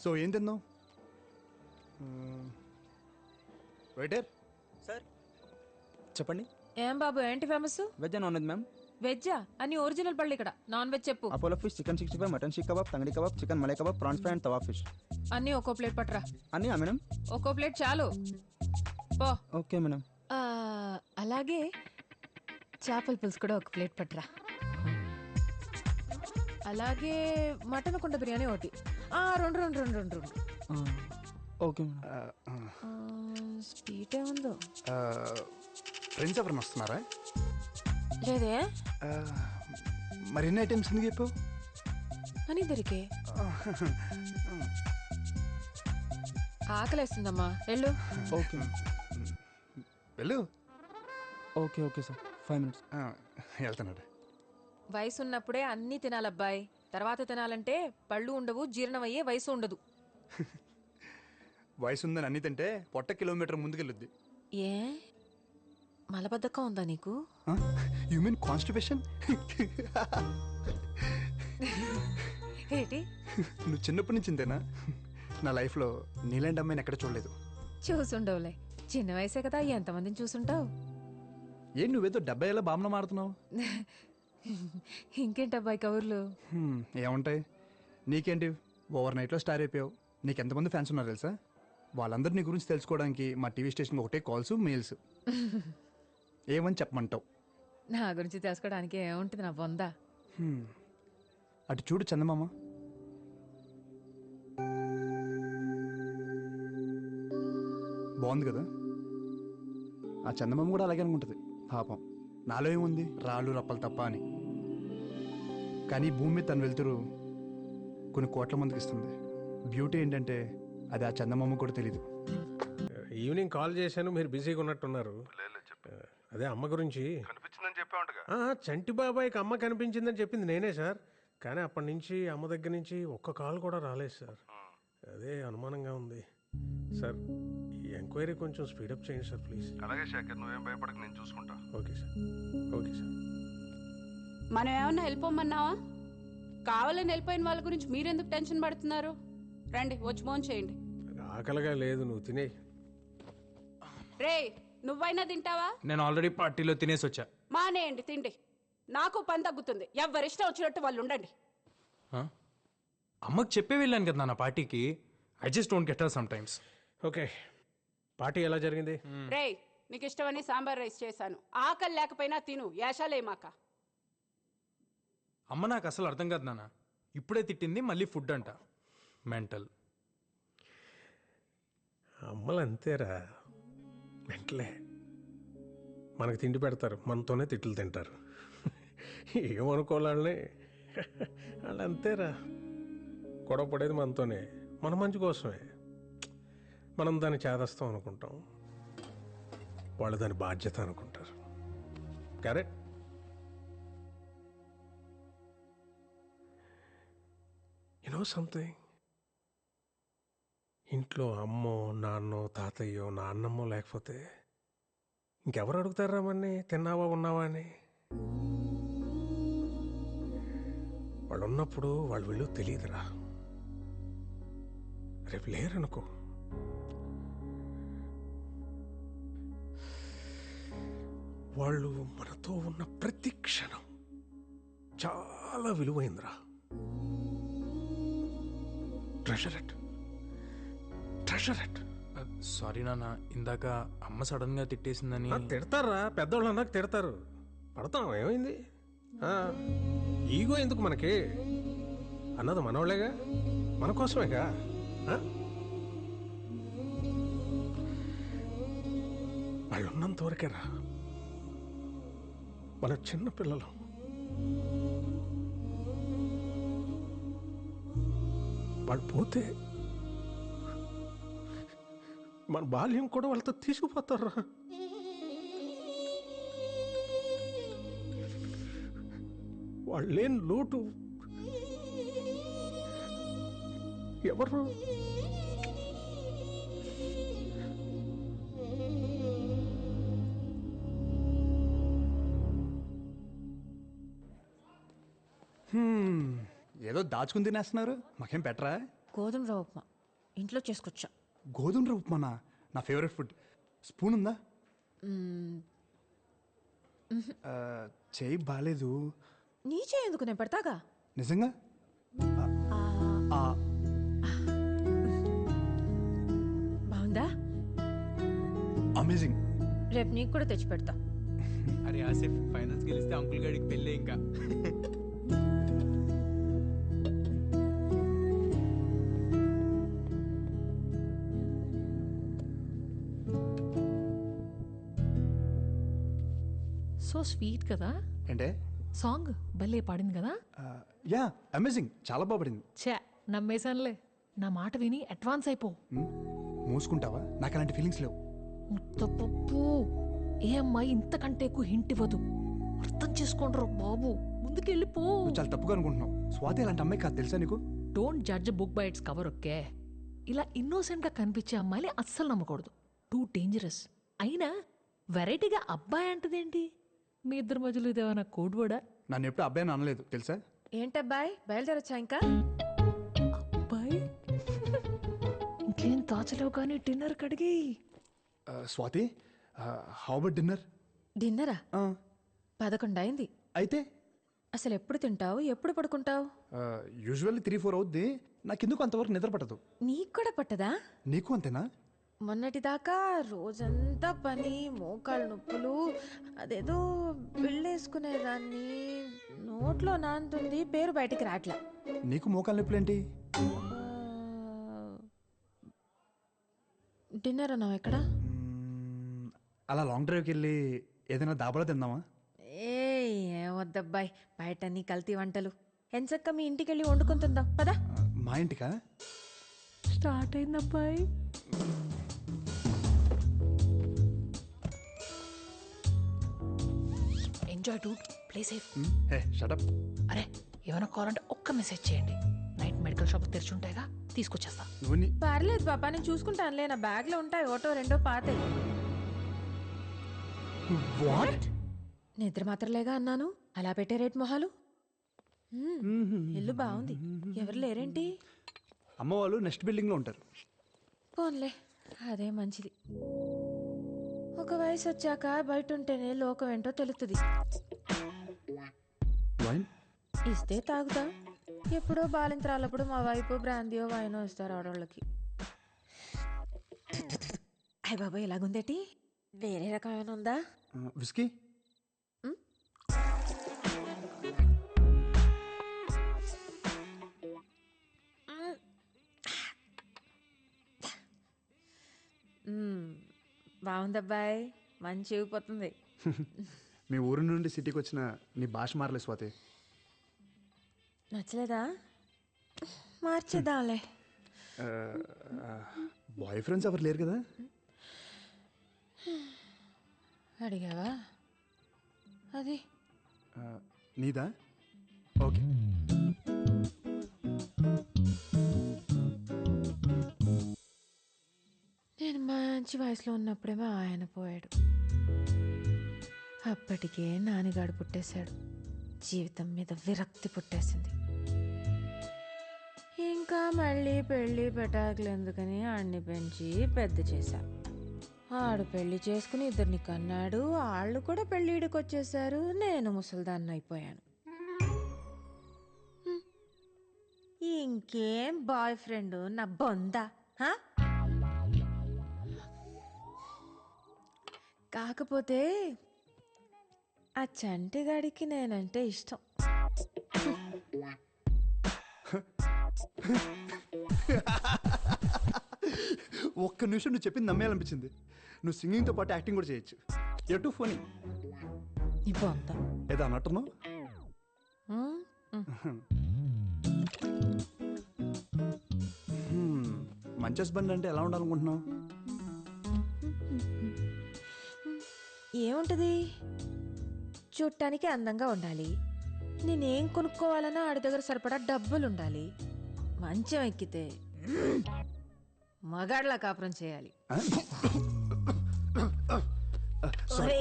So ఏం తిందాం? Waiter sir చెప్పండి. ఏం బాబు ఏంటి famous? Veg non veg ma'am. వెజ్జా? అని ఒరిజినల్ పళ్ళు ఇక్కడ. నాన్ వెజ్ చెప్పు. Apollo fish, chicken 65, mutton seekh kebab, tangdi kebab, chicken malai kebab, prawns fry and tawa fish. అన్నీ ఒక్కో ప్లేట్ పట్టరా. అన్నీ మేడం. ఒక్కో ప్లేట్ చాలు పో. Okay madam. అలాగే చేపల పులుసు కూడా ఒక ప్లేట్ పట్టరా. అలాగే మటన్ కుండ బిర్యానీ ఒకటి. రెండు రెండు రెండు రెండు రెండు. Okay madam. స్వీట్ ఏముందో? ఫ్రెండ్స్ ఎవరైనా వస్తున్నారా? లేదే. మరి ఎన్ని ఐటమ్స్ ఎందుకు చెప్పావు? అని ఇద్దరికే ఆకలేస్తుందమ్మా, వెళ్ళు. ఓకే వెళ్ళు. Okay okay sir, 5 minutes. వెళ్తున్నాడు. వయసు ఉన్నప్పుడే అన్నీ తినాలబ్బాయి. తర్వాత తినాలంటే పళ్ళు ఉండవు, జీర్ణమయ్యే వయసు ఉండదు. వయసు ఉందని అన్ని తింటే పొట్ట కిలోమీటర్ ముందుకెళ్ళొద్ది. ఏ మలబద్ధకం ఉందా నీకు? You mean constipation? ఏంటి నువ్వు చిన్నప్పటి నుంచి ఇంతేనా? నా లైఫ్లో నీలాంటి అమ్మాయిని ఎక్కడ చూడలేదు. చూసుండవులే, చిన్న వయసే కదా, ఎంతమందిని చూసుంటావు. ఏం నువ్వేదో 70 ఏళ్ళ బామ్మ మారుతున్నావు? ఇంకేంటబ్బాయి కబుర్లు? ఏముంటాయి నీకేంటి, ఓవర్ నైట్లో స్టార్ అయిపోయావు. నీకు ఎంతమంది ఫ్యాన్స్ ఉన్నారు తెలుసా? వాళ్ళందరూ నీ గురించి తెలుసుకోవడానికి మా టీవీ స్టేషన్కి ఒకటే కాల్స్, మెయిల్స్. ఏమని చెప్పమంటావు? నా గురించి తెలుసుకోవడానికి ఏముంటుంది నా బొందా. అటు చూడు చందమామ. బాగుంది కదా? ఆ చందమామ కూడా అలాగే అనుకుంటుంది పాపం. నాలో ఏముంది, రాళ్ళు రప్పలు తప్ప అని. కానీ భూమి మీద తను వెళ్తురు కొన్ని కోట్ల మందికి ఇస్తుంది. బ్యూటీ ఏంటంటే అది ఆ చందమామ కూడా తెలీదు. ఈవినింగ్ కాల్ చేశాను, మీరు బిజీగా ఉన్నట్టున్నారు. అదే అమ్మ గురించి కనిపించిందని చెప్పావుంటగా. చంటి బాబాయ్కి అమ్మ కనిపించిందని చెప్పింది నేనే సార్. కానీ అప్పటి నుంచి అమ్మ దగ్గర నుంచి ఒక్క కాల్ కూడా రాలేదు సార్. అదే అనుమానంగా ఉంది సార్. ఈ ఎంక్వైరీ కొంచెం స్పీడప్ చేయండి సార్ ప్లీజ్. అలాగే శేఖర్, నువ్వేం భయపడక, నేను చూసుకుంటా. Okay sir. Okay sir. మనం ఏమన్నా వెళ్ళిపోమన్నావా? కావాలని వెళ్ళిపోయిన వాళ్ళ గురించి మీరెందుకు టెన్షన్ పడుతున్నారు? రండి, వచ్చి ఫోన్ చేయండి. ఆకలిగా లేదు, నువ్వు తినే. రే, నువ్వైనా తింటావా? నేను ఆల్రెడీ పార్టీలో తినేసి వచ్చా. మానేయండి తిండి. నాకు పని తగ్గుతుంది. ఎవరిష్టం వచ్చినట్టు వాళ్ళు ఉండండి. అమ్మకి చెప్పే వెళ్ళాను కదా నా పార్టీకి. I just don't get her some times. Okay, party ఎలా జరిగింది? రే, నీకు ఇష్టమని సాంబార్ రైస్ చేశాను. ఆకలి లేకపోయినా తిను, యాషాలేమాక. అమ్మ నాకు అసలు అర్థం కాదు నాన్న. ఇప్పుడే తిట్టింది, మళ్ళీ ఫుడ్ అంట. మెంటల్. అమ్మలు అంతేరా, వెంటలే. మనకు తిండి పెడతారు, మనతోనే తిట్లు తింటారు. ఏమనుకోవాలని వాళ్ళు అంతేరా. గొడవ పడేది మనతోనే, మన మంచి కోసమే. మనం దాన్ని చేదస్తాం అనుకుంటాం, వాళ్ళు దాని బాధ్యత అనుకుంటారు. కరెక్ట్. యు నో సంథింగ్, ఇంట్లో అమ్మో, నాన్నో, తాతయ్యో, నాన్నమ్మో లేకపోతే ఇంకెవరు అడుగుతారా మన్ని తిన్నావా, ఉన్నావా అని? వాళ్ళు ఉన్నప్పుడు వాళ్ళు వీళ్ళు తెలియదురా. రేపు లేరనుకో, వాళ్ళు మనతో ఉన్న ప్రతి క్షణం చాలా విలువైందిరా. Treasure it, treasure it. Sorry నాన్న, ఇందాక అమ్మ సడన్ గా తిట్టేసిందని. తిడతారా, పెద్దవాళ్ళు అన్నాక తిడతారు. పడతాం, ఏమైంది? ఈగో ఎందుకు మనకి? అన్నది మనోళ్ళేగా, మన కోసమేగా. వాళ్ళు ఉన్నంత వరకేరా. మన చిన్న పిల్లలు. వాళ్ళు పోతే మన బాల్యం కూడా వాళ్ళతో తీసుకుపోతారా. వాళ్ళు లేని లోటు ఎవరు? ఏదో దాచుకుని తినేస్తున్నారు, మాకేం పెట్టరా? గోధుమ రవ్వ ఉప్మా ఇంట్లో చేసుకొచ్చా. గోధుమ రవ్వ ఉప్మానా? నా ఫేవరెట్ ఫుడ్. స్పూన్ ఉందా? ఆ, చేయి బాగాలేదు. నీ చేయి ఎందుకు, నేను పెడతాగా. నిజంగా? బాగుందా? అమేజింగ్. రేపు నీకు కూడా తెచ్చి పెడతా. అరే ఆసిఫ్, ఫైనల్స్ గెలిస్తే అంకుల్ గాడికి పెళ్ళే ఇంకా. సో స్వీట్ కదా. ఏంటే? సాంగ్ భలే పాడింది కదా. Yeah, amazing. చాలా బాగుపడింది. ఛే, నమ్మేశానులే. నా మాట విని అడ్వాన్స్ అయిపో. మూసుకుంటావా? నాకు అలాంటి ఫీలింగ్స్ లేవు. ముత్తపప్పు, ఏ అమ్మాయి ఇంతకంటే ఎక్కువ హింట్ ఇవ్వదు. అర్థం చేసుకోండ్రా బాబు, ముందుకెళ్ళిపో. నువ్వు చాలా తప్పుగా అనుకుంటున్నావు. స్వాతి అలాంటి అమ్మాయి కాదు, తెలుసా నీకు? Don't judge book by its cover, okay? ఇలా ఇన్నోసెంట్ గా కనిపించే అమ్మాయిని అస్సలు నమ్మకూడదు. Too dangerous. అయినా వెరైటీగా అబ్బాయి అంటదేంటి? మీ ఇద్దరి మధ్యలో ఇదేమైనా కోడ్ వర్డా? నన్ను ఎప్పుడు అబ్బాయిని అనలేదు, తెలుసా? ఏంటబ్బాయ్, బయలుదేరొచ్చా ఇంకా? అబ్బాయి ఇంకేం దాచలేవు కానీ డిన్నర్ కడిగి. Swathi, how about dinner? డిన్నరా? 11 అయింది. అయితే అసలు ఎప్పుడు తింటావు, ఎప్పుడు పడుకుంటావు? యూజువల్లీ 3-4 అవుద్ది. నాకెందుకు అంతవరకు నిద్ర పట్టదు. నీకు కూడా పట్టదా? నీకు అంతేనా? మొన్నటిదాకా రోజంతా పని, మోకాళ్ళ నొప్పులు, అదేదో బిళ్ళేసుకునేదాన్ని, నోట్లో నాంతుంది, పేరు బయటికి రాట్లా. నీకు మోకాలు నొప్పులేంటి? డిన్నర్ అన్నావు ఎక్కడ? అలా లాంగ్ డ్రైవ్కి వెళ్ళి ఏదైనా దాబాలో తిందామా? ఏం వద్దబ్బాయి, బయట నీ కల్తీ వంటలు. ఎంచక్క మీ ఇంటికి వెళ్ళి వండుకొని తిందాం పదా. మా ఇంటికా? స్టార్ట్ అయింది అబ్బాయి. Enjoy dude, play safe. Hey shut up. అరే, ఏమైనా కావాలంటే ఒక్క మెసేజ్ చేయండి. నైట్ మెడికల్ షాప్ తెరిచి ఉంటాయిగా, తీసుకొచ్చేస్తా. నువ్వు పర్లేదు పాపా, నేను చూసుకుంటానులే. నా బ్యాగ్ లో ఉంటాయి, ఒకటో రెండో పాతే. వాట్? నిద్ర మాత్రలేగా అన్నాను, అలా పెట్టే రేట్ మొహాలు. ఇల్లు బాగుంది, ఎవరు లేరేంటి? అమ్మ వాళ్ళు నెక్స్ట్ బిల్డింగ్లో ఉంటారు. పోన్లే, అదే మంచిది. ఒక వయసు వచ్చాక బయట ఉంటేనే లోకం ఏంటో తెలుస్తుంది. వైన్ ఇస్తే తాగుతా. ఎప్పుడో బాలింతరాలప్పుడు మా వైపు బ్రాందియో వైనో ఇస్తారు ఆడవాళ్ళకి. అయ్య బాబాయ్, ఎలాగుందేటి? వేరే రకమైన ఉందా? విస్కీ? బాగుందబ్బాయి, మంచి ఊగిపోతుంది. మీ ఊరు నుండి సిటీకి వచ్చిన నీ భాష మారలే స్వాతి. నచ్చలేదా? మార్చేద్దాంలే. బాయ్ ఫ్రెండ్స్ ఎవరు లేరు కదా? అడిగావా? అది నీదా? ఓకే. నేను మంచి వయసులో ఉన్నప్పుడేమో ఆయన పోయాడు. అప్పటికే నాన్నగాడు పుట్టేశాడు. జీవితం మీద విరక్తి పుట్టేసింది. ఇంకా మళ్ళీ పెళ్ళి పెటాకులు ఎందుకని ఆడిని పెంచి పెద్ద చేశా. ఆడు పెళ్లి చేసుకుని 2 కన్నాడు. వాళ్ళు కూడా పెళ్ళిడికి వచ్చేసారు. నేను ముసల్దాన్ని అయిపోయాను. ఇంకేం బాయ్ ఫ్రెండ్ నా బొందా? కాకపోతే ఆ చంటిగాడికి నేనంటే ఇష్టం. ఒక్క నిమిషం నువ్వు చెప్పింది నమ్మేయాలనిపించింది. నువ్వు సింగింగ్తో పాటు యాక్టింగ్ కూడా చేయొచ్చు. ఎటు ఫోన్ నీ బొందా ఏదో అన్నట్టున్నావు. మంచి హస్బెండ్ అంటే ఎలా ఉండాలనుకుంటున్నావు? ఏముంటది, చూడటానికి అందంగా ఉండాలి. నేనేం కొనుక్కోవాలన్నా ఆడి దగ్గర సరిపడా డబ్బులు ఉండాలి. మంచం ఎక్కితే మగాడ్లా కాపురం చేయాలి. Sorry,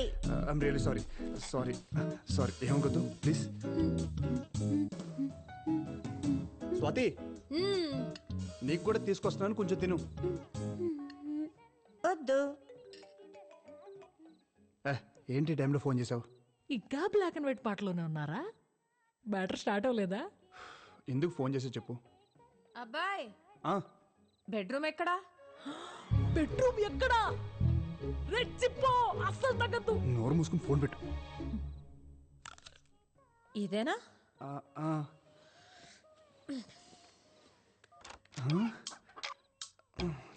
I'm really sorry. Sorry sorry, ఏమనుకోద్దు ప్లీజ్. స్వాతి, నీకు కూడా తీసుకొస్తున్నాను, కొంచెం తిను. వద్దు. ఏంటి టైంలో ఫోన్ చేసావు? ఇంకా బ్లాక్ అండ్ వైట్ పాటలోనే ఉన్నారా? బ్యాటర్ స్టార్ట్ అవ్వలేదా? ఎందుకు ఫోన్ చేసి చెప్పు. అబ్బాయ్, ఆ, బెడ్రూమ్ ఎక్కడా? బెడ్రూమ్ ఎక్కడా? రెచ్చిపో, అస్సలు తగ్గద్దు. నోరు మూసుకుని ఫోన్ పెట్టు. ఇదేనా? ఆ, ఆ.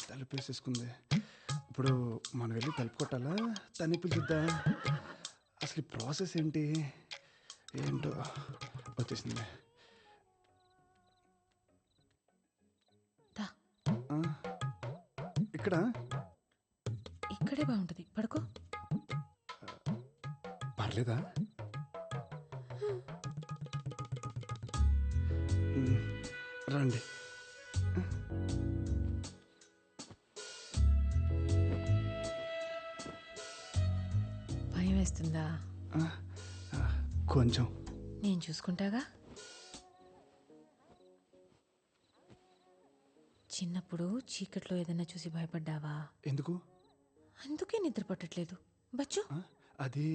తలుపు వేసేసుకుంది. ఇప్పుడు మనం వెళ్ళి తలుపు కొట్టాలా, తన్ని పిలుచుద్దా? అసలు ఈ ప్రాసెస్ ఏంటి? ఏంటో వచ్చేసింది. దా. ఆ, ఇక్కడ ఇక్కడే బాగుంటుంది, పడుకో. పర్లేదా? రండి. భయం వేస్తుందా? కొంచెం. నేను చూసుకుంటాగా. చిన్నప్పుడు చీకట్లో ఏదైనా చూసి భయపడ్డావా? ఎందుకు? అందుకే నిద్ర పట్టట్లేదు. బచ్చు, అది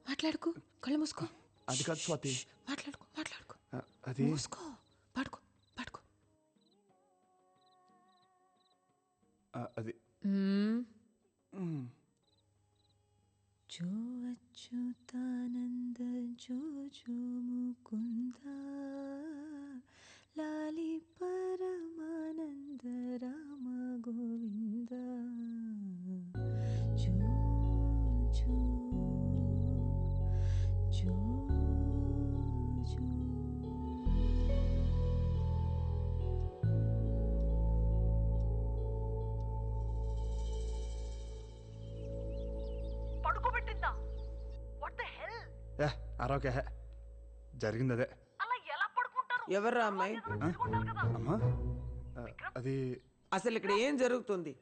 మాట్లాడుకో, కళ్ళు మూసుకో. అది కాదు స్వాతి. మాట్లాడుకో, మాట్లాడుకో. అది మూసుకో, పడుకో, పడుకో. అది జో అచ్యుతానంద జో జో ముకుంద లాలి పరమానంద రామ గోవింద జో జో జో జో. పడుకోబెట్టిందా? What the hell? అరవకే, జరిగింది అదే. అలా ఎలా పడుకుంటారు? ఎవర్రా అమ్మాయి? అమ్మా, అది అసలు ఇక్కడ ఏం జరుగుతుంది?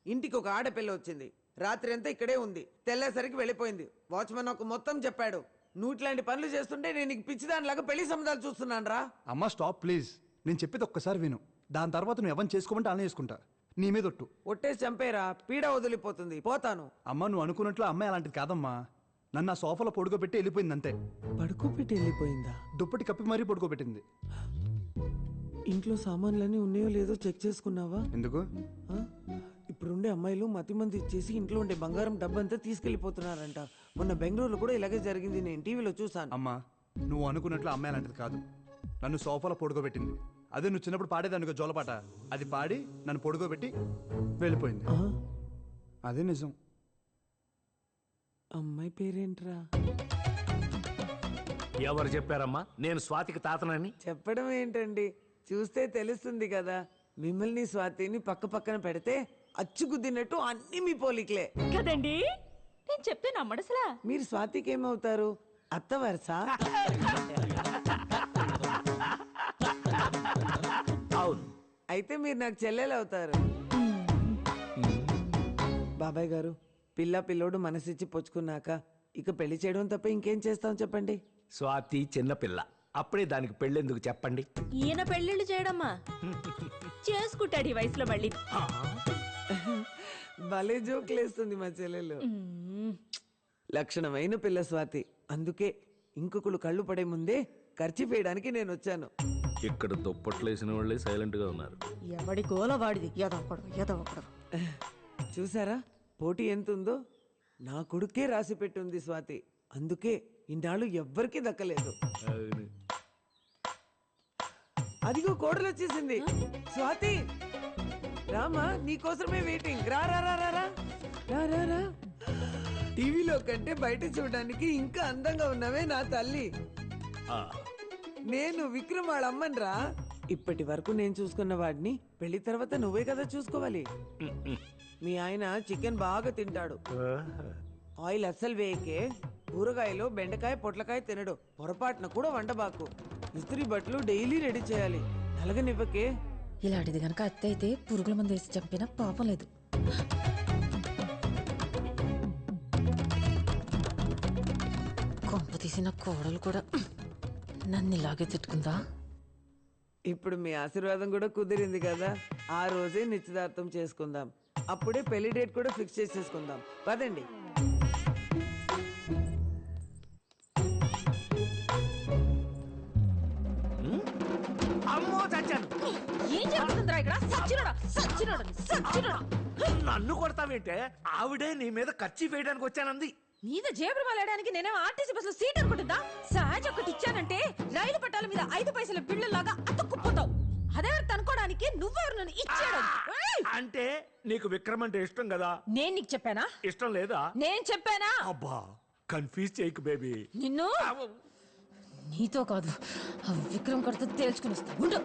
ఇంటికి ఒక ఆడపిల్ల వచ్చింది, రాత్రి అంతా ఇక్కడే ఉంది, తెల్లేసరికి వెళ్ళిపోయింది. వాచ్మెన్ ఒక మొత్తం చెప్పాడు. నువ్వు ఇట్లాంటి పనులు చేస్తుంటే నేను నీకు పిచ్చిదానిలాగా పెళ్లి సంబంధాలు చూస్తున్నాను రా. అమ్మా స్టాప్ ప్లీజ్. నేను చెప్పేది ఒక్కసారి విను. దాని తర్వాత నువ్వు ఎవరిని చేసుకోమంటే అలా చేసుకుంటా. నీ మీద ఒట్టు. ఒట్టేసి చంపేరా, పీడ వదిలిపోతుంది, పోతాను. అమ్మ నువ్వు అనుకున్నట్లు అమ్మాయి అలాంటిది కాదమ్మా. నన్ను ఆ సోఫాలో పడుకోబెట్టి వెళ్ళిపోయింది అంతే. పడుకోబెట్టి వెళ్ళిపోయిందా? దుప్పటి కప్పి మరీ పడుకోబెట్టింది. ఇంట్లో సామాన్లన్నీ ఉన్నాయో లేదో చెక్ చేసుకున్నావా? ఎందుకు? ఆ? ఇప్పుడుండే అమ్మాయిలు మతి మంది ఇచ్చేసి ఇంట్లో ఉండే బంగారం డబ్బంతా తీసుకెళ్లిపోతున్నారంట. మొన్న బెంగళూరులో కూడా ఇలాగే జరిగింది, నేను టీవీలో చూసాను. అమ్మా నువ్వు అనుకున్నట్లు అమ్మాయి అలాంటిది కాదు. నన్ను సోఫాలో పడుకోబెట్టింది. అదే నువ్వు చిన్నప్పుడు పాడేదానికి జోలపాట, అది పాడి నన్ను పడుకోబెట్టి వెళ్ళిపోయింది. ఆ? అదే నిజం. అమ్మాయి పేరేంట్రా? ఎవరు చెప్పారమ్మా నేను స్వాతికి తాతనని? చెప్పడం ఏంటండి, చూస్తే తెలుస్తుంది కదా. మిమ్మల్ని స్వాతిని పక్క పక్కన పెడితే అచ్చుకుద్దినట్టు అన్ని మీ పోలికలే కదండి, నేను చెప్తే నమ్మడసలా. మీరు స్వాతికి ఏమవుతారు? అత్త వరుస? అవును. అయితే మీరు నాకు చెల్లెలు అవుతారు. బాబాయ్ గారు, పిల్లోడు మనసిచ్చి పుచ్చుకున్నాక ఇక పెళ్లి చేయడం తప్ప ఇంకేం చేస్తాం చెప్పండి. స్వాతి చిన్నపిల్ల, అప్పుడే దానికి పెళ్ళెందుకు చెప్పండి? ఈయన పెళ్ళిళ్ళు చేయడమ్మా, చేసుకుంటాడు ఈ వయసులో మళ్ళీ. భలే జోకులేస్తుంది మా చెల్లెలు. లక్షణమైన పిల్ల స్వాతి. అందుకే ఇంకొకళ్ళు కళ్ళు పడే ముందే ఖర్చు వేయడానికి నేను వచ్చాను. ఇక్కడ దుప్పట్లు వేసిన వాళ్ళే సైలెంట్ గా ఉన్నారు. ఎవడి గోల వాడిది. ఎదవకూడదు. చూసారా పోటీ ఎంత ఉందో? నా కొడుకే రాసి పెట్టుంది స్వాతి. అందుకే ఇన్నాళ్ళు ఎవ్వరికీ దక్కలేదు. అదిగో కోడలు వచ్చేసింది. స్వాతి రామా, నీకోసమే వెయిటింగ్. రా రా రా రా రా రా రా. టీవీలో కంటే బయట చూడడానికి ఇంకా అందంగా ఉన్నావే నా తల్లి. నేను విక్రమ్ వాళ్ళ అమ్మని రా. ఇప్పటి వరకు నేను చూసుకున్న వాడిని పెళ్లి తర్వాత నువ్వే కదా చూసుకోవాలి. మీ ఆయన చికెన్ బాగా తింటాడు. ఆయిల్ అస్సలు వేయకే. కూరగాయలు బెండకాయ పొట్లకాయ తినడు. పొరపాటున కూడా వండబాకు. ఇస్త్రీ బట్టలు డైలీ రెడీ చేయాలి. నలగనివ్వకే. ఇలాంటిది గనక అత్త అయితే పురుగుల మందు వేసి చంపినా పాపం లేదు. కొంప తీసిన కోడలు కూడా నన్ను ఇలాగే తిట్టుకుందా? ఇప్పుడు మీ ఆశీర్వాదం కూడా కుదిరింది కదా, ఆ రోజే నిశ్చితార్థం చేసుకుందాం. అప్పుడే పెళ్లి డేట్ కూడా ఫిక్స్ చేసేసుకుందాం. పదండి. అమ్మో చచ్చాను. ఏం జరుగుతుందిరా ఇక్కడ? సచ్చినోడా సచ్చినోడా సచ్చినోడా! నన్ను కొడతావేంటే? ఆవిడే నీ మీద ఖర్చు వేయడానికి వచ్చానంది. మీద జేబులు వెళ్ళడానికి నేనేమో ఆర్టీసీ బస్సులో సీట్ అనుకుంటుందా? సహజ ఒకటి ఇచ్చానంటే రైలు పట్టాల మీద 5 పైసల బిళ్ళలాగా అతుక్కుపోతావు. అదెవరు అనుకోవడానికి నువ్వెవరు నన్ను ఇచ్చాడు? అంటే నీకు విక్రమ్ అంటే ఇష్టం కదా? నేను నీకు చెప్పానా? ఇష్టం లేదా? నేను చెప్పానా? అబ్బా కన్ఫ్యూజ్ చేయకు బేబీ. నిన్ను నీతో కాదు, ఆ విక్రమ్ కడితే తేల్చుకుని వస్తా. ఉండు.